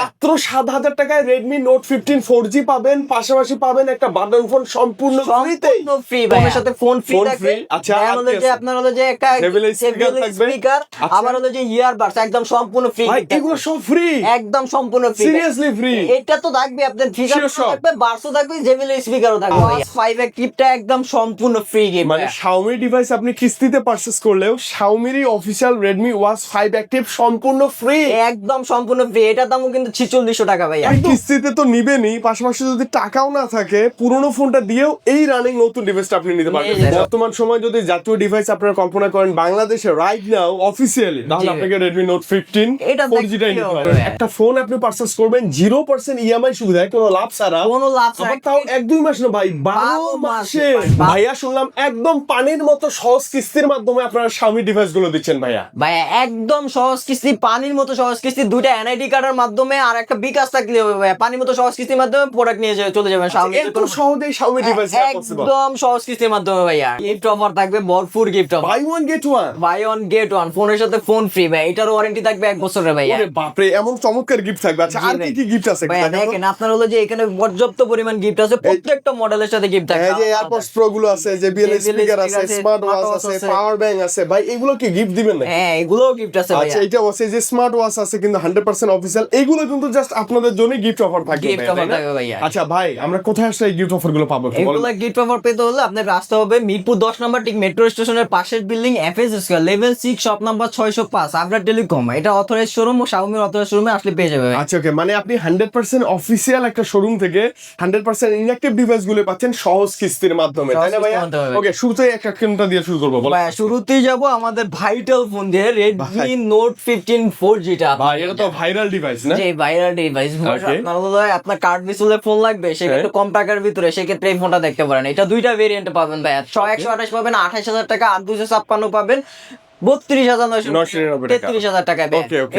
মাত্র 7,000 টাকায় Redmi Note 15 4G পাবেন, পাশাপাশি পাবেন একটা বাটন ফোন সম্পূর্ণ ফ্রিতে। ফ্রি ভাই, এর সাথে ফোন ফ্রি ফোন থাকবে। ফ্রি। আচ্ছা, আর হলো যে আপনার হলো যে একটা স্পিকার, আবার হলো যে ইয়ারবাডস একদম সম্পূর্ণ ফ্রি। ভাই এগুলো সব ফ্রি, একদম সম্পূর্ণ ফ্রি, সিরিয়াসলি ফ্রি। এটা তো থাকবে, আপনার ফিগার Sure, থাকবে, বাডসও থাকবে, জেবিএল স্পিকারও থাকবে। 5 এর কিপটা একদম সম্পূর্ণ ফ্রি গিফট। মানে Xiaomi ডিভাইস আপনি কিস্তিতে পারচেজ করলেও Xiaomi এর অফিশিয়াল Redmi Watch 5 Active সম্পূর্ণ ফ্রি, একদম সম্পূর্ণ ফ্রি। এটার দামও কিন্তু 4600 টাকা ভাই। কিস্তিতে তো নিবেনই, পাশাপাশি যদি টাকাও না থাকে পুরনো ফোনটা দিয়েও এই রানিং নতুন ডিভাইসটা আপনি নিতে পারবেন। বর্তমান সময় যদি জাতীয় ডিভাইস আপনারা কল্পনা করেন বাংলাদেশে রাইট নাও অফিসিয়ালি, তাহলে আপনাকে Redmi Note 15 এটা 4G টাই নিতে হবে। একটা ফোন আপনি পারচেজ করবেন 0% ইএমআই সুবিধায়, কোনো লাভ ছাড়া, কোনো লাভ আবার তাও 1-2 মাস না ভাই, 12 মাসে। ভাইয়া শুনলাম একদম পানির মতো সহজ কিস্তির মাধ্যমে আপনারা Xiaomi ডিভাইস গুলো দিচ্ছেন ভাইয়া। ভাই একদম সহজ কিস্তি, পানির মতো সহজ কিস্তি, দুইটা এনআইডি কার্ডের মাধ্যমে আর একটা বিকাশ থাকলে হবে ভাই। পানির মতো সহজ কিস্তির মাধ্যমে প্রোডাক্ট নিয়ে চলে যাবেন Xiaomi। এত সহজেই Xiaomi ডিভাইস পসিবল, একদম সহজ কিস্তির মাধ্যমে ভাইয়া। গিফট অফার থাকবে, ভরপুর gift offer. Buy one get one, buy one get one, ফোনের সাথে ফোন ফ্রি ভাই। এটার ওয়ারেন্টি থাকবে 1 বছরের ভাইয়া। ওরে বাপরে, এমন চমৎকার গিফট থাকবে। আচ্ছা আর কি কি গিফট আছে ভাইয়া দেখেন, আপনার হলো যে এখানে পর্যাপ্ত পরিমাণ গিফট আছে, প্রত্যেকটা মডেলের সাথে গিফট থাকবে। এই যে এয়ারপডস প্রো গুলো আছে, যে বিএল স্পিকার আছে, স্মার্ট ওয়াচ আছে, পাওয়ার ব্যাংক আছে, ভাই এগুলো কি গিফট দিবেন নাকি? হ্যাঁ, এগুলোও গিফট আছে ভাইয়া। আচ্ছা এটা আছে যে স্মার্ট ওয়াচ আছে কিন্তু 100% অফিশিয়াল, এগুলো কিন্তু জাস্ট আপনাদের জন্য গিফট অফার থাকবে গিফট অফার থাকবে ভাইয়া। আচ্ছা ভাই আমরা কোথায় আসলে এই গিফট অফার গুলো পাবো একটু বলেন। এগুলো গিফট অফার পেতে হলে আপনার রাস্তা হবে মিরপুর 10 নম্বর, ঠিক মেট্রো স্টেশনের পাশের building, FS square, level 6, shop number 605, আবরা টেলিকম। এটা অথরাইজ শোরুম, ও Xiaomi অথরাইজ শোরুমে আসলে পেয়ে যাবে। আচ্ছা ওকে, মানে আপনি 100% অফিশিয়াল একটা শোরুম থেকে 100% ইনঅ্যাকটিভ ডিভাইস গুলো পাচ্ছেন সহজ কিস্তির মাধ্যমে, তাই না ভাইয়া? ওকে, শুরুতেই একটা কোনটা দিয়ে শুরু করব বলো? ভাই শুরুতেই যাব আমাদের ভাইটাল ফোন দিয়ে, Redmi Note 15 4G টা। ভাই এটা তো ভাইরাল ডিভাইস না? যে ভাইরাল ডিভাইস, আপনার কার্ড ডিসপ্লে ফোন লাগবে সেক্ষেত্রে কম টাকার ভিতরে, সেক্ষেত্রে এই ফোনটা দেখতে পারেন। এটা দুইটা ভেরিয়েন্টে পাবেন ভাই, 128 পাবেন, 28,000 টাকা, আর 256 পাবেন 32,933 টাকা।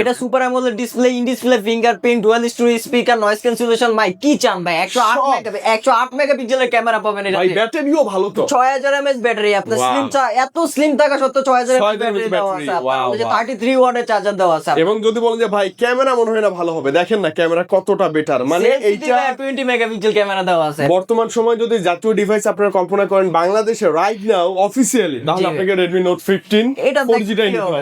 এটা super AMOLED display, in display fingerprint, dual storage speaker, noise cancellation. ভাই কি চান ভাই, 108 মেগাপিক্সেলের ক্যামেরা পাবেন এটা। ভাই ব্যাটারিও ভালো তো, 6000 mAh ব্যাটারি। আপনার স্লিম এত স্লিম থাকা সত্ত্বেও 6000 mAh ব্যাটারি দেওয়া আছে, আপনার 33 ওয়াটের চার্জার দেওয়া আছে। এবং যদি বলেন যে ভাই ক্যামেরা মনে হয় না ভালো হবে, দেখেন না ক্যামেরা কতটা বেটার, মানে এইটা 20 মেগাপিক্সেল ক্যামেরা দেওয়া আছে। বর্তমান সময় যদি জাতীয় ডিভাইস আপনারা কল্পনা করেন বাংলাদেশে রাইট নাও অফিসিয়ালি, তাহলে আপনাকে Redmi Note 15 এটা 4G টাই নিতে হবে।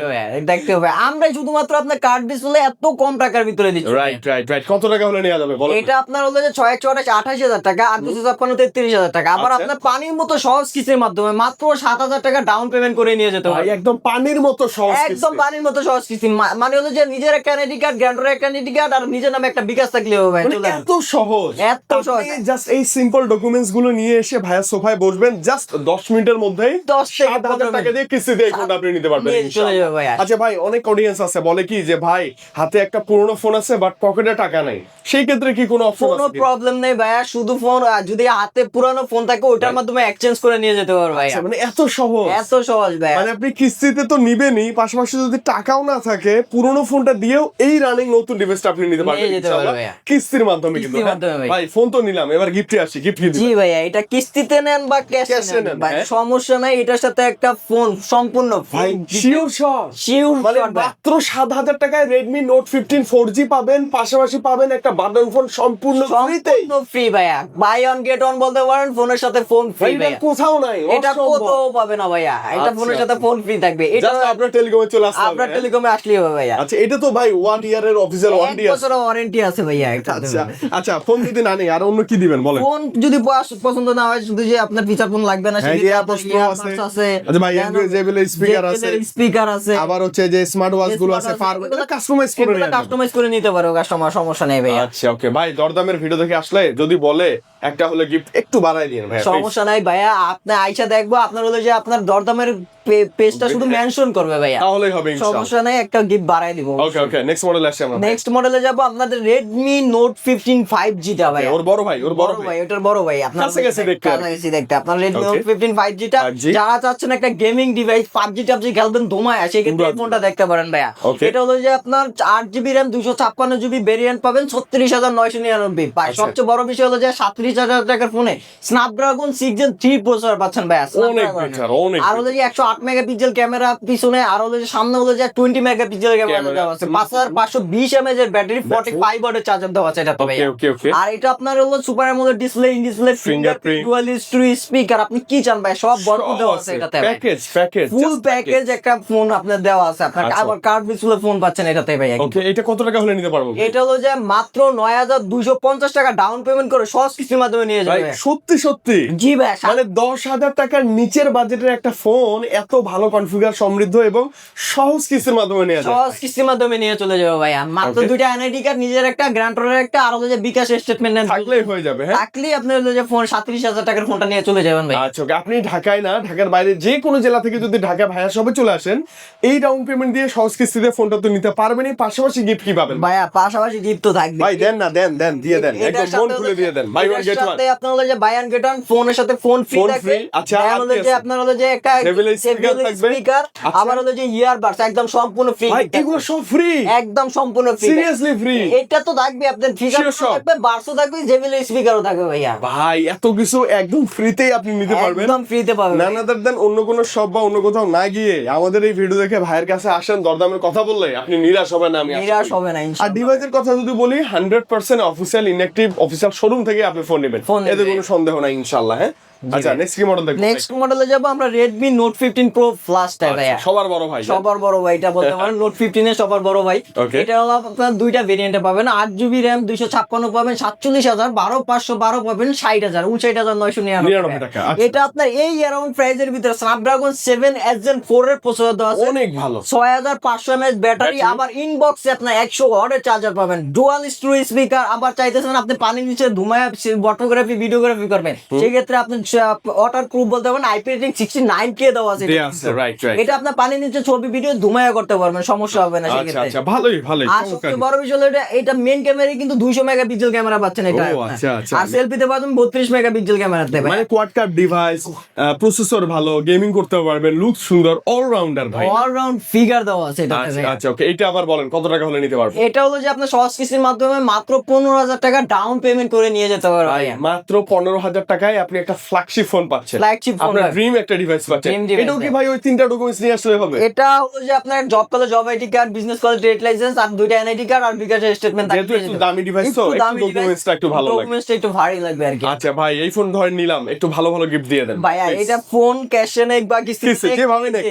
দেখতে হবে। আমরা শুধুমাত্র আপনার কার্ড ডিসপ্লে এত কম টাকার ভিতরে দিচ্ছি। রাইট রাইট রাইট, কত টাকা হলে নেওয়া যাবে বলো? এটা আপনার হলো যে 628 28,000 টাকা, আর 256 33,000 টাকা। আবার আপনার পানির মতো সহজ কিস্তির মাধ্যমে মাত্র 7,000 টাকা ডাউন পেমেন্ট করে নিয়ে যেতে ভাই হবে। একদম পানির মতো সহজ কিস্তি। একদম পানির মতো সহজ কিস্তি, মানে হলো যে নিজের একটা এনআইডি কার্ড, গ্র্যান্ডের একটা এনআইডি কার্ড, আর নিজের নামে একটা বিকাশ থাকলে হবে। মানে এত সহজ, এত সহজ। জাস্ট এই সিম্পল ডকুমেন্টস গুলো নিয়ে এসে ভাইয়া সোফায় বসবেন, জাস্ট 10 মিনিটের মধ্যেই 10,000 টাকা দিয়ে কিস্তি দিয়ে এই ফোনটা আপনি নিতে পারবেন নিয়ে চলে যাবে ভাই। আচ্ছা ভাই অনেক অডিয়েন্স আছে বলে কি যে ভাই হাতে একটা পুরনো ফোন আছে বাট পকেটে টাকা নাই, সেই ক্ষেত্রে কি কোনো অপশন কোনো আছে কি? প্রবলেম নেই ভাইয়া, শুধু ফোন, যদি হাতে পুরানো ফোন থাকে ওটার মাধ্যমে এক্সচেঞ্জ করে নিয়ে যেতে পারবে ভাইয়া। আচ্ছা, মানে এত সহজ, এত সহজ ভাই। মানে আপনি কিস্তিতে তো নিবেনই, পাশাপাশি যদি টাকাও না থাকে পুরনো ফোনটা দিয়েও এই রানিং নতুন ডিভাইসটা আপনি নিতে পারবেন নিয়ে যেতে ইনশাআল্লাহ, পারবে ভাইয়া। কিস্তির মাধ্যমে। কিন্তু কিস্তির মাধ্যমে ভাই। ভাই ফোন তো নিলাম, এবার গিফটে আসি, গিফট কি জি দিবেন? ভাইয়া, এটা কিস্তিতে নেন বা ক্যাশে ক্যাশে নেন নেন, ভাই, হ্যাঁ। সমস্যা নাই। এটার সাথে একটা ফোন সম্পূর্ণ ভাই শিওর শট, শিওর মানে মাত্র 7,000 টাকায় Redmi Note 15 4G পাবেন, পাশাপাশি পাবেন একটা বাটন ফোন সম্পূর্ণ ফ্রিতে। ফ্রি ভাইয়া, বাই অন গেট অন বলতে পারেন, ফোনের সাথে ফোন ফ্রি এটা ভাইয়া। কোথাও নাই, এটা কোথাও পাবে না ভাইয়া, এটা ফোনের সাথে ফোন ফ্রি থাকবে। এটা জাস্ট আপনার টেলিকমে চলে আসতে হবে। আপনার টেলিকমে আসলেই হবে ভাইয়া। আচ্ছা এটা তো ভাই 1 ইয়ারের অফিশিয়াল এক ওয়ারেন্টি আছে। বছরের ওয়ারেন্টি আছে ভাইয়া। আচ্ছা আচ্ছা, ফোন যদি না নেই আর অন্য কি দিবেন বলেন? ফোন যদি পছন্দ না হয়, শুধু যে আপনার ফিচার ফোন লাগবে না, হ্যাঁ, সেক্ষেত্রে AirPods Pro আছে। আছে। আচ্ছা ভাই জেবিএল স্পিকার আছে, স্পিকার আছে, আবার হচ্ছে যে স্মার্ট ওয়াচ গুলো আছে, কাস্টমাইজ করে নিতে হবে। কাস্টমাইজ করে নিতে পারো কাস্টমার, সমস্যা নেই ভাইয়া। আচ্ছা ওকে ভাই, দরদামের ভিডিও দেখে আসলে যদি বলে একটা হলে গিফট একটু বাড়াই দিন ভাই, সমস্যা নাই ভাইয়া, আপনি আইসা দেখবো, আপনার হলো যে আপনার দরদামের পেজটা শুধু মেনশন করবে ভাইয়া, তাহলেই হবে ইনশাআল্লাহ। সমস্যা নাই, একটা গিফট বাড়াই দিব। ওকে ওকে, নেক্সট মডেল আসছে আমরা। নেক্সট মডেলে যাব আপনাদের Redmi Note 15 5G টা ভাইয়া। ওর বড় ভাই, ওর বড় ভাই। ওটার বড় ভাই। আপনার কাছে কাছে দেখতে আপনার Redmi Note 15 5G টা 5G যারা চাচ্ছেন একটা গেমিং ডিভাইস, PUBG টাবজি খেলবেন ধুমায়, সেই ক্ষেত্রে এই ফোনটা দেখতে পারেন ভাইয়া। এটা হলো যে আপনার 8GB RAM 256GB ভেরিয়েন্ট পাবেন 36,999। সবচেয়ে বড় বিষয় হলো যে 37,000 টাকার ফোনে স্ন্যাপড্রাগন 6 Gen 3 প্রসেসর পাচ্ছেন ভাই। অনেক বেটার, অনেক আর হলো যে 108 মেগাপিক্সেল ক্যামেরা পিছনে, আর হলো যে সামনে হলো যে 20 মেগাপিক্সেল ক্যামেরা দেওয়া আছে, 5520 mAh এর ব্যাটারি, 45 ওয়াটের চার্জার দেওয়া আছে এটাতে ভাই। ওকে। আর এটা আপনার হলো super AMOLED display, in display fingerprint, dual story speaker, আপনি কি চান ভাই সব ভরপুর দেওয়া আছে এটাতে ভাই। প্যাকেজ ফুল প্যাকেজ একটা ফোন আপনার দেওয়া আছে, আপনার আবার কার্ড ডিসপ্লে ফোন পাচ্ছেন এটাতে ভাই। ওকে, এটা কত টাকা হলে নিতে পারবো? এটা হলো যে মাত্র 9,250 টাকা ডাউন পেমেন্ট করে সহজ কিস্তির মাধ্যমে নিয়ে ভাই যাবে। সত্যি জি ভাই, মানে 10,000 টাকার নিচের বাজেটের একটা ফোন এত ভালো কনফিগার সমৃদ্ধ এবং সহজ কিস্তির মাধ্যমে নিয়ে যায়। সহজ কিস্তির মাধ্যমে নিয়ে চলে যাবে ভাই। মাত্র দুইটা এনআইডি কার্ড, নিজের একটা, গ্রান্টরের একটা, আর হলো যে বিকাশ স্টেটমেন্ট থাকলেই হয়ে যাবে। হ্যাঁ, থাকলেই আপনি হলো যে ফোন 37,000 টাকার ফোনটা নিয়ে চলে যাবেন ভাই। আচ্ছা ওকে, আপনি ঢাকায় না, ঢাকার বাইরে যে কোনো জেলা থেকে যদি ঢাকা ভাইয়া সবে চলে আসেন, এই ডাউন পেমেন্ট দিয়ে সহজ কিস্তিতে ফোনটা তো নিতে পারবেনই, পাশাপাশি গিফট কি পাবেন? ভাইয়া পাশাপাশি গিফট তো থাকবে। ভাই দেন না, দেন দিয়ে দেন, একদম মন খুলে দিয়ে দেন। বাই ওয়ান গেট ওয়ান, আপনার হলো যে বাই ওয়ান গেট ওয়ান, ফোনের সাথে ফোন ফ্রি ফোন থাকবে। ফ্রি। আচ্ছা, আর হলো যে আপনার হলো যে একটা JBL speaker থাকবে। স্পিকার, আবার হলো যে ইয়ারবাডস একদম সম্পূর্ণ ফ্রি। ভাই এগুলো সব ফ্রি, একদম সম্পূর্ণ ফ্রি, সিরিয়াসলি ফ্রি। এটা তো থাকবে আপনার ফিগার Sure, sure. থাকবে, বারসও থাকবে, জেবিএল স্পিকারও থাকবে ভাইয়া। ভাই এত কিছু একদম ফ্রিতেই আপনি নিতে পারবেন, একদম ফ্রিতে পাবেন। নান আদার দেন অন্য কোনো শপ বা অন্য কোথাও না গিয়ে আমাদের এই ভিডিও দেখে ভাইয়ের কাছে আসেন, দরদামের কথা বললে আপনি নিরাশ হবেন না, আমি আশা নিরাশ করি। হবে না আর ইনশাআল্লাহ। ডিভাইসের কথা যদি বলি 100% অফিসিয়াল ইনঅ্যাক্টিভ অফিসিয়াল শোরুম থেকে আপনি ফোন নেবেন, ফোন এতে নেবেন। কোনো সন্দেহ নাই ইনশাআল্লাহ। হ্যাঁ, আচ্ছা নেক্সট কি মডেল দেখবো? নেক্সট মডেলে যাব আমরা Redmi Note 15 Pro Plus টা ভাইয়া। সবার বড় ভাই, সবার বড় ভাই এটা বলতে পারেন, Note 15 এর সবার বড় ভাই। Okay. এটা হলো আপনার দুইটা ভেরিয়েন্টে পাবেন, 8GB RAM 256 পাবেন, 47,000, 12,512 পাবেন, 60,000, 59,999 টাকা। আচ্ছা। এটা আপনার এই অ্যারাউন্ড প্রাইসের ভিতরে Snapdragon 7 Gen 4 এর প্রসেসর দেওয়া আছে, অনেক ভালো। 6500 mAh ব্যাটারি, Battery। আবার ইনবক্সে আপনার 100 ওয়াটের চার্জার পাবেন, ডুয়াল স্টোরি স্পিকার। আবার চাইতেছেন আপনি পানির নিচে ধুমায় ফটোগ্রাফি ভিডিওগ্রাফি করবেন, সেই ক্ষেত্রে আপনি ওয়াটার প্রুফ বলতে পারেন, IP-rating 69K দেওয়া আছে দেয়া আছে, right. এটা আপনার পানির নিচে ছবি ভিডিও ধুমায়া করতে পারবেন, সমস্যা হবে না সেই আচ্ছা ক্ষেত্রে। ভালোই আর সবচেয়ে বড় বিষয় হলো এটা মেইন ক্যামেরা কিন্তু 200 মেগাপিক্সেল ক্যামেরা পাচ্ছেন এটা। ও, আচ্ছা। আর সেলফিতে পাচ্ছেন 32 মেগাপিক্সেল ক্যামেরা দেবে। মানে কোয়াড কাপ ডিভাইস, প্রসেসর ভালো, গেমিং করতে পারবেন, লুক সুন্দর, অলরাউন্ডার ভাই। অলরাউন্ড ফিগার দেওয়া আছে এটাতে। আচ্ছা ওকে, এটা আবার বলেন কত টাকা হলে নিতে পারবো? এটা হলো যে আপনার সহজ কিস্তির মাধ্যমে মাত্র 15,000 টাকা ডাউন পেমেন্ট করে নিয়ে যেতে পারবেন ভাই। মাত্র 15,000 টাকায় আপনি একটা ফ্ল্যাগশিপ ফোন পাচ্ছেন, Flagship phone আপনার পাবেন। ড্রিম একটা ডিভাইস পাচ্ছেন। Dream device এটাও কি ভাই ওই তিনটা ডকুমেন্টস নিয়ে আসলে হবে? এটা হলো যে আপনার জব কলে জব আইডি কার্ড, বিজনেস কলে ট্রেড লাইসেন্স, আর দুইটা এনআইডি কার্ড আর বিকাশের স্টেটমেন্ট যেহেতু একটু দামি ডিভাইস তো একটু ডকুমেন্টসটা একটু ভালো লাগে। ডকুমেন্টসটা একটু ভারী লাগবে আর কি। আচ্ছা ভাই, এই ফোন ধরে নিলাম, একটু ভালো গিফট দিয়ে দেন ভাইয়া এটা ফোন ক্যাশে নেই বা কিস্তিতে যেভাবে নেই।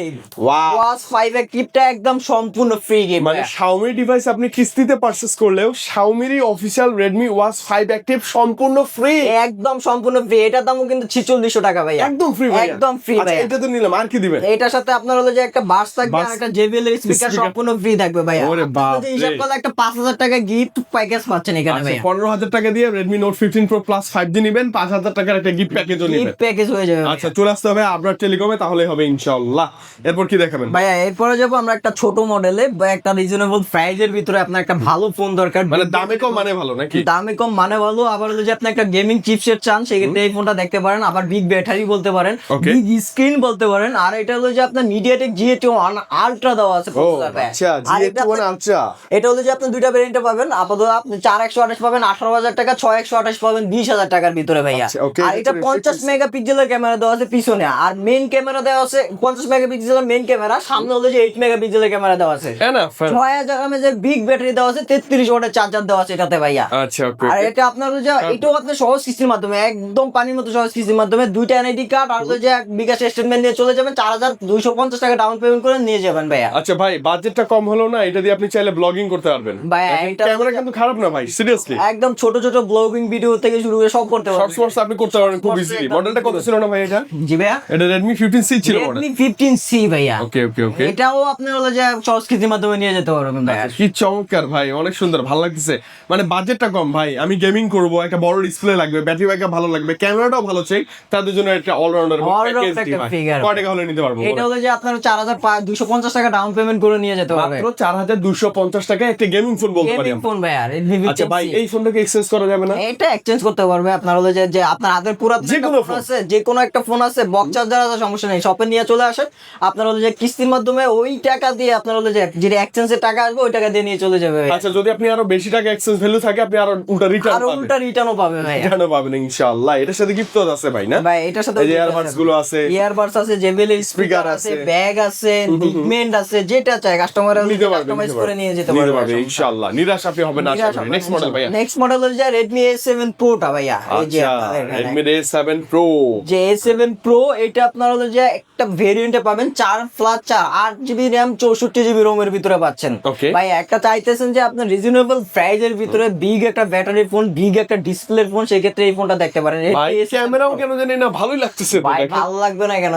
ওয়াও, ওয়াস 5 এর কিটটা একদম সম্পূর্ণ ফ্রি গিফট। মানে Xiaomi ডিভাইস আপনি কিস্তিতে পারচেজ করলেও Xiaomi official Redmi watch 5 active সম্পূর্ণ ফ্রি, একদম সম্পূর্ণ ফ্রি। এটার দামও কিন্তু 4600 টাকা ভাইয়া, একদম ফ্রি ভাই, একদম ফ্রি আচ্ছা ভাইয়া। এটা তো নিলাম, আর কি দিবেন? এটার সাথে আপনার হলো যে একটা বাস থাকবে Buds, আর একটা JBL এর স্পিকার speaker। সম্পূর্ণ ফ্রি থাকবে ভাইয়া। ওরে আপনি বাপ যদি হিসাব রে। করলে একটা 5,000 টাকা গিফট প্যাকেজ পাচ্ছেন এখানে আচ্ছা, ভাইয়া। 15,000 টাকা দিয়ে Redmi Note 15 Pro Plus 5G নিবেন, 5,000 টাকার একটা গিফট প্যাকেজও নিবেন। গিফট প্যাকেজ হয়ে যাবে ভাইয়া। আচ্ছা, চলে আসতে হবে আবরার টেলিকমে, তাহলে হবে ইনশাআল্লাহ। এরপর কি দেখাবেন? ভাইয়া এরপরে যাবো আমরা একটা ছোট মডেলে বা একটা রিজনেবল প্রাইজের ভিতরে আপনার একটা ভালো ফোন দরকার, মানে দামে কম মানে ভালো নাকি? দামে কম মানে ভালো। আবার হলো যে আপনি একটা গেমিং চিপসেট চান, সেক্ষেত্রে এই ফোনটা দেখতে পারেন। আবার বিগ ব্যাটারি বলতে পারেন, Okay. বিগ স্ক্রিন বলতে পারেন। আর এটা হলো যে আপনার MediaTek GT1 Ultra দেওয়া আছে ও processor ভাইয়া। আচ্ছা, আর এটা GT1 Ultra। এটা হলো যে আপনি দুইটা ভেরিয়েন্টে পাবেন। আপাতত আপনি 4128 পাবেন 18,000 টাকা, 6128 পাবেন 20,000 টাকার ভিতরে ভাইয়া। আচ্ছা, okay, আর এটা এটা 50 মেগাপিক্সেলের ক্যামেরা দেওয়া আছে পিছনে, আর মেইন ক্যামেরা দেওয়া আছে 50 মেগাপিক্সেলের মেইন ক্যামেরা, সামনে হলো যে 8 মেগাপিক্সেলের ক্যামেরা দেওয়া আছে। Enough. 6000 mAh এর বিগ ব্যাটারি দেওয়া আছে, 33 ওয়াটের চার্জার দেওয়া আছে এটাতে ভাইয়া। আচ্ছা ওকে। আর এটা আপনার হলো যে এটাও আপনার সহজ কিস্তির মাধ্যমে, একদম পানির মতো সহজ কিস্তির মাধ্যমে, দুইটা এনআইডি কার্ড আর হলো যে বিকাশ স্টেটমেন্ট নিয়ে চলে যাবেন, 4,250 টাকা ডাউন পেমেন্ট করে নিয়ে যাবেন ভাইয়া। আচ্ছা ভাই, বাজেটটা কম হলো না, এটা দিয়ে আপনি চাইলে ব্লগিং করতে পারবেন। ভাইয়া, এটা- ক্যামেরা কিন্তু খারাপ না ভাই, সিরিয়াসলি। একদম ছোট ছোট ব্লগিং ভিডিও থেকে শুরু করে সব করতে শর্টস পারবেন। ওয়ার্কস আপনি করতে পারবেন খুব ইজিলি। মডেলটা কত ছিল না ভাই এটা? জি ভাইয়া, এটা Redmi 15C ছিল মডেল। Redmi 15C ভাইয়া। ওকে ওকে ওকে। এটাও আপনি হলো যে সহজ কিস্তির মাধ্যমে নিয়ে যেতে পারবেন ভাইয়া। কি চমৎকার ভাই, অনেক সুন্দর, ভালো লাগতেছে। মানে বাজেটটা কম ভাই, আমি গেমিং করব, একটা বড় ডিসপ্লে লাগবে, ব্যাটারি ব্যাকআপ ভালো লাগবে, ক্যামেরাটাও ভালো চাই, তাদের জন্য একটা অলরাউন্ডার All-round একটা figure। কয় টাকা হলে নিতে পারবো? এটা হলো যে আপনার 4250 টাকা ডাউন পেমেন্ট করে নিয়ে যেতে পারবে। মাত্র 4250 টাকায় একটা গেমিং ফোন বলতে পারি গেমিং আমরা। ফোন ভাই আর Redmi আচ্ছা ভাই 15C এই ফোনটাকে এক্সচেঞ্জ করা যাবে না? এটা এক্সচেঞ্জ করতে পারবে। আপনার হলো যে আপনার হাতের পুরাতন যে একটা কোনো ফোন ফোন। আছে, যে কোনো একটা ফোন আছে, বক্স চার্জার আছে, সমস্যা নেই, শপে নিয়ে চলে আসেন। আপনার হলো যে কিস্তির মাধ্যমে ওই টাকা দিয়ে আপনার হলো যে যেটা এক্সচেঞ্জের টাকা আসবে ওই টাকা দিয়ে নিয়ে চলে যাবে ভাই। আচ্ছা যদি আপনি আরো বেশি টাকা এক্সচেঞ্জ ভ্যালু থাকে আপনি আরো উল্টা রিটার্ন আর পাবেন। উল্টা রিটার্নও পাবে ভাই। রিটার্নও পাবেন ইনশাআল্লাহ। এটার সাথে গিফট তো আছে ভাই না? ভাই এটার সাথে এই যে ইয়ারবাডস গুলো আছে, ইয়ারবাডস আছে, JBL এর স্পিকার আছে, ব্যাগ আছে, ডিগমেন্ট আছে, যেটা চাই কাস্টমার নিতে পারবে, কাস্টমাইজ নিতে করে নিয়ে যেতে পারবে ইনশাআল্লাহ। নিরাশ আপনি হবেন না আশা করি। নেক্সট মডেল ভাইয়া। নেক্সট মডেল হলো যে Redmi A7 Pro টা ভাইয়া। এই যে আচ্ছা আপনাদের এখানে। Redmi A7 Pro। যে A7 Pro এটা আপনার হলো যে একটা ভেরিয়েন্টে পাবেন 4+4 8GB RAM 64GB ROM এর ভিতরে পাচ্ছেন। Okay. ভাই একটা চাইতেছেন যে আপনার রিজনেবল প্রাইজের ভিতরে বিগ একটা ব্যাটারি ফোন, বিগ একটা ডিসপ্লে ফোন, সেই ক্ষেত্রে এই ফোনটা দেখতে পারেন। ভাই ক্যামেরাও কেন জানি না ভালোই লাগতেছে তো ভাই দেখেন। ভালো লাগবে না কেন?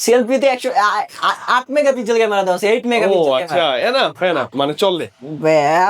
সেলফিতে 8 মেগাপিক্সেল ক্যামেরা দেওয়া আছে, 8 ও মেগাপিক্সেল আচ্ছা এনাফ মানে চলে।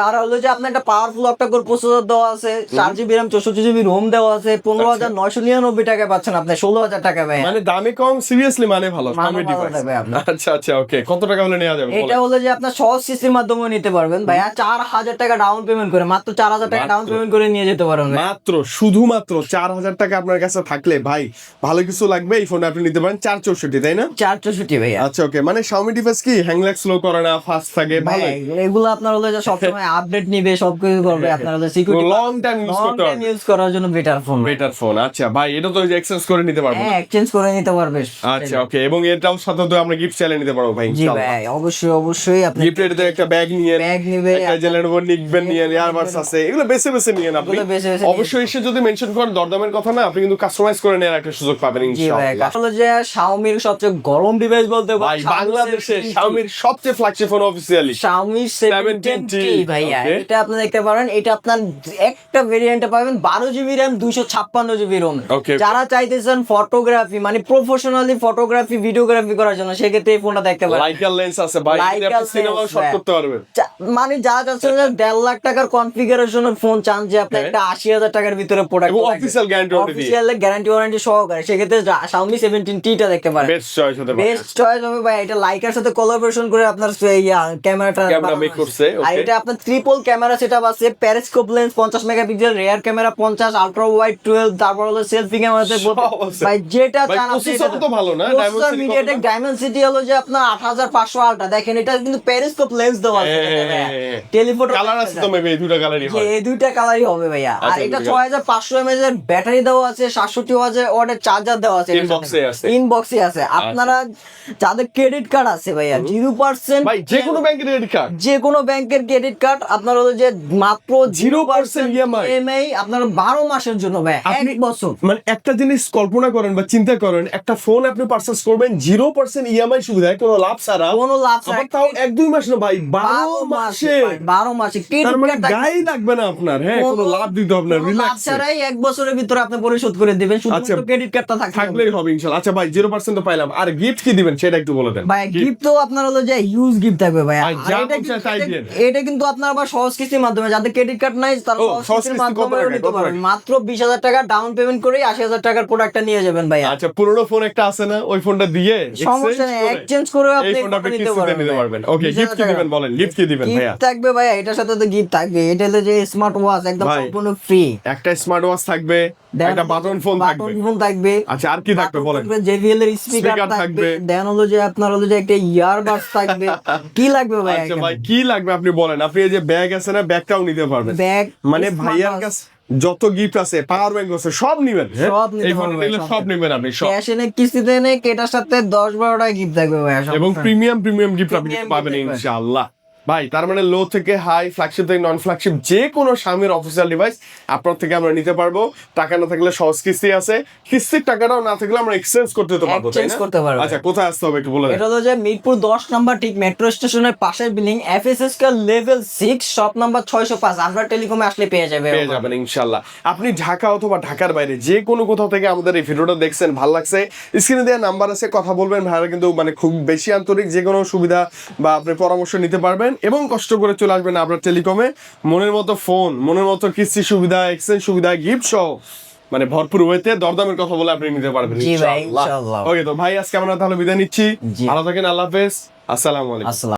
আর হলো যে আপনার একটা পাওয়ারফুল অক্টা-কোর প্রসেসর দেওয়া আছে, 4GB RAM 64GB ROM দেওয়া আছে, 15,999 টাকায় পাচ্ছেন আপনি 16,000 টাকা ভাই। মানে দামে কম সিরিয়াসলি মানে ভালো মানে দামি ভালো ডিভাইস। দেবে আপনার। আচ্ছা আচ্ছা ওকে কত টাকা হলে নেওয়া যাবে? এটা হলো যে আপনার সহজ কিস্তির মাধ্যমে নিতে পারবেন ভাইয়া, 4000 টাকা ডাউন পেমেন্ট করে, মাত্র 4000 টাকা ডাউন পেমেন্ট করে নিয়ে যেতে পারবেন ভাই। মাত্র শুধুমাত্র 4000 টাকা আপনার কাছে থাকলে ভাই ভালো কিছু লাগবে এই ফোনটা আপনি নিতে পারেন 464 তাই না? 464 ভাইয়া। আচ্ছা ওকে মানে Xiaomi ডিভাইস কি হ্যাং ল্যাগ স্লো করে না, ফাস্ট থাকে ভাই ভালো। এগুলো আপনার হলো যে সবসময় আপডেট নিবে, সবকিছু করবে, আপনার হলো সিকিউরিটি লং টাইম ইউজ করতে পারবে। ইউজ করার জন্য বেটার ফোন। Better phone. আচ্ছা ভাই এটা তো এক্সচেঞ্জ করে নিতে পারবো। হ্যাঁ এক্সচেঞ্জ করে নিতে পারবে। আচ্ছা ওকে এবং এটাও সাথে তো আমরা গিফট চাইলে নিতে পারবো ভাই জি ইনশাআল্লাহ। ভাই অবশ্যই অবশ্যই আপনি গিফটের একটা ব্যাগ নিয়ে ব্যাগ নিবে, একটা জেলেনভো নিকবেন নিয়ে ইয়ারবাডস আছে এগুলো বেছে বেছে নিয়ে আপনি এগুলো বেছে বেছে অবশ্যই এসে যদি মেনশন করেন দরদামের কথা না আপনি কিন্তু কাস্টমাইজ করে নেওয়ার একটা সুযোগ পাবেন জি ভাই ইনশাআল্লাহ। আসলে যে Xiaomi-র সবচেয়ে গরম ডিভাইস বলতে ভাই বাংলাদেশে Xiaomi-র সবচেয়ে flagship phone officially Xiaomi 17T ভাইয়া। Okay. এটা আপনি দেখতে পারেন, এটা আপনার একটা ভেরিয়েন্টে পাবেন 12GB RAM 256GB ROM। Okay. যারা চাইতেছেন ফটোগ্রাফি মানে প্রফেশনালি ফটোগ্রাফি ভিডিওগ্রাফি করার জন্য সেক্ষেত্রে এই ফোনটা দেখতে পারেন। লাইকার লেন্স আছে ভাই Leica এটা আপনি সিনেমা lens, শট হ্যাঁ। করতে পারবেন। মানে যা চাচ্ছেন যে 1.5 লাখ টাকার কনফিগারেশনের ফোন চান যে আপনি হ্যাঁ। একটা 80,000 টাকার ভিতরে প্রোডাক্ট এবং official guarantee warranty দিয়ে। অফিসিয়াল গ্যারান্টি ওয়ারেন্টি সহকারে, সেক্ষেত্রে Xiaomi 17T টা দেখতে পারেন। বেস্ট চয়েস হতে পারে। বেস্ট চয়েস হবে ভাই। এটা লাইকার সাথে কোলাবোরেশন করে আপনার ক্যামেরাটা ক্যামেরা মেক করছে আর ওকে। এটা আপনার ট্রিপল ক্যামেরা সেটআপ আছে, periscope lens 50 megapixel, rear camera 50, ultra wide 12, তারপর হলো সেলফি ক্যামেরাতে সব আছে। ভাই যেটা ভাই, চান আপনি। processor তো ভালো না? Dimensity মিডিয়াটেক কতটা? ডায়মেনসিটি হলো যে আপনার 8500 আলট্রা। দেখেন এটা কিন্তু পেরিস্কোপ লেন্স দেওয়া আছে হ্যাঁ। টেলিফোটো কালার আছে তো মেবি এই দুটো কালারই হয়। এই দুইটা কালারই হবে ভাইয়া। আর আচ্ছা, এটা দুইটা। 6500 mAh এর ব্যাটারি দেওয়া আছে, 67 ওয়াটের চার্জার দেওয়া আছে। Inbox-এ আছে। ইনবক্সে আছে। আপনারা যাদের ক্রেডিট কার্ড আছে ভাইয়া 0% ভাই যে কোনো ব্যাংকের ক্রেডিট কার্ড যে কোনো ব্যাংকের ক্রেডিট কার্ড আপনার হলো যে মাত্র 0% EMI EMI আপনার 12 মাসের জন্য ভাই, আপনি 1 বছর। মানে একটা জিনিস কল্পনা করেন বা চিন্তা করেন একটা ফোন আপনি পারচেজ করবেন 0% ইএমআই সুবিধায় কোনো লাভ ছাড়া কোনো লাভ ছাড়া। আবার তাও 1-2 মাস না ভাই 12 মাসে 12 মাসে তার মানে ক্রেডিট গায়ে লাগবে না আপনার হ্যাঁ কোনো লাভ দিতে হবে না লাভ রিল্যাক্স ছাড়াই 1 বছরের ভিতরে আপনি পরিশোধ করে দিবেন, আচ্ছা, শুধুমাত্র ক্রেডিট কার্ডটা থাকলে থাকলেই হবে ইনশাআল্লাহ। আচ্ছা ভাই 0% তো পাইলাম আর গিফট কি দিবেন সেটা একটু বলে দেন। ভাই গিফট তো আপনার হলো যে হিউজ গিফট থাকবে ভাই। ভাই, আর যা এটা মন চায় তাই দিয়েন। এটা কিন্তু আপনার আবার সহজ কিস্তির মাধ্যমে, যাদের ক্রেডিট কার্ড নাই তারা ও, সহজ সহজ কিস্তির কিস্তি কত মাধ্যমে টাকা, নিতে কত পারবেন। টাকা? মাত্র 20,000 টাকা ডাউন পেমেন্ট করেই 80,000 টাকার প্রোডাক্টটা নিয়ে যাবেন ভাইয়া। আচ্ছা পুরনো ফোন একটা আছে না ওই ফোনটা দিয়ে সমস্যা নেই, এক্সচেঞ্জ করে এই আপনি ফোনটা আপনি নিতে কিস্তিতে নিতে পারবেন। ওকে গিফট কি দিবেন বলেন গিফট কি দিবেন ভাইয়া? গিফট থাকবে ভাইয়া, এটার সাথে তো গিফট থাকবে। এটা হলো যে স্মার্ট ওয়াচ একদম ভাই, সম্পূর্ণ ফ্রি। একটা স্মার্ট ওয়াচ থাকবে একটা বাটন ফোন থাকবে বাটন ফোন থাকবে। আচ্ছা আর কি থাকবে বলেন? JBL এর স্পিকার Speaker থাকবে। থাকবে। দেন হলো যে আপনার হলো যে একটা ইয়ারবাডস থাকবে। কি লাগবে ভাই? আচ্ছা ভাই কি লাগবে আপনি বলেন। আপনি এই যে ব্যাগ আছে না ব্যাগটাও নিতে পারবেন। ব্যাগ মানে ভাইয়ার কাছে যত গিফট আছে পাওয়ার ব্যাংক আছে সব নিবেন হ্যাঁ? সব নিতে এই ফোন পারবেন, নিলে সব সব নিবেন আপনি সব ক্যাশ এনে কিস্তিতে এনে এটার সাথে 10-12টা গিফট থাকবে ভাই। এবং প্রিমিয়াম গিফট আপনি Premium পাবেন gift থাকবে। ইনশাআল্লাহ। ভাই তার মানে লো থেকে হাই ফ্ল্যাগশিপ থেকে নন ফ্ল্যাগশিপ যে কোনো Xiaomi অফিসিয়াল ডিভাইস আপনার থেকে আমরা নিতে পারবো। টাকা না থাকলে সহজ কিস্তি আছে, কিস্তির টাকাটাও না থাকলে আমরা এক্সচেঞ্জ করতে তো পারবো তাই Exchange না? করতে পারবো। আচ্ছা কোথায় আসতে হবে একটু বলে দেন। এটা হলো যে মিরপুর 10 নাম্বার ঠিক মেট্রো স্টেশনের পাশের building FSSK level 6 shop number 605 আমরা টেলিকমে আসলে পেয়ে যাবে। পেয়ে যাবেন ইনশাআল্লাহ। আপনি ঢাকা অথবা ঢাকার বাইরে যে কোনো কোথাও থেকে আমাদের এই ভিডিওটা দেখছেন ভালো লাগছে স্ক্রিনে দেওয়া নাম্বার আছে কথা বলবেন ভাইরা কিন্তু মানে খুব বেশি আন্তরিক, যে কোনো সুবিধা বা আপনি পরামর্শ নিতে পারবেন এবং কষ্ট করে চলে আসবেন আপনার টেলিকমে মনের মতো ফোন মনের মতো কিস্তি সুবিধা এক্সচেঞ্জ সুবিধা গিফট সহ মানে ভরপুর ওয়েতে দরদামের কথা বলে আপনি নিতে পারবেন জি ভাই, ইনশাআল্লাহ। ওকে, তো ভাই আজকে আমরা তাহলে বিদায় নিচ্ছি। জি। ভালো থাকেন, আল্লাহ হাফেজ, আসসালামু আলাইকুম। আসসালাম।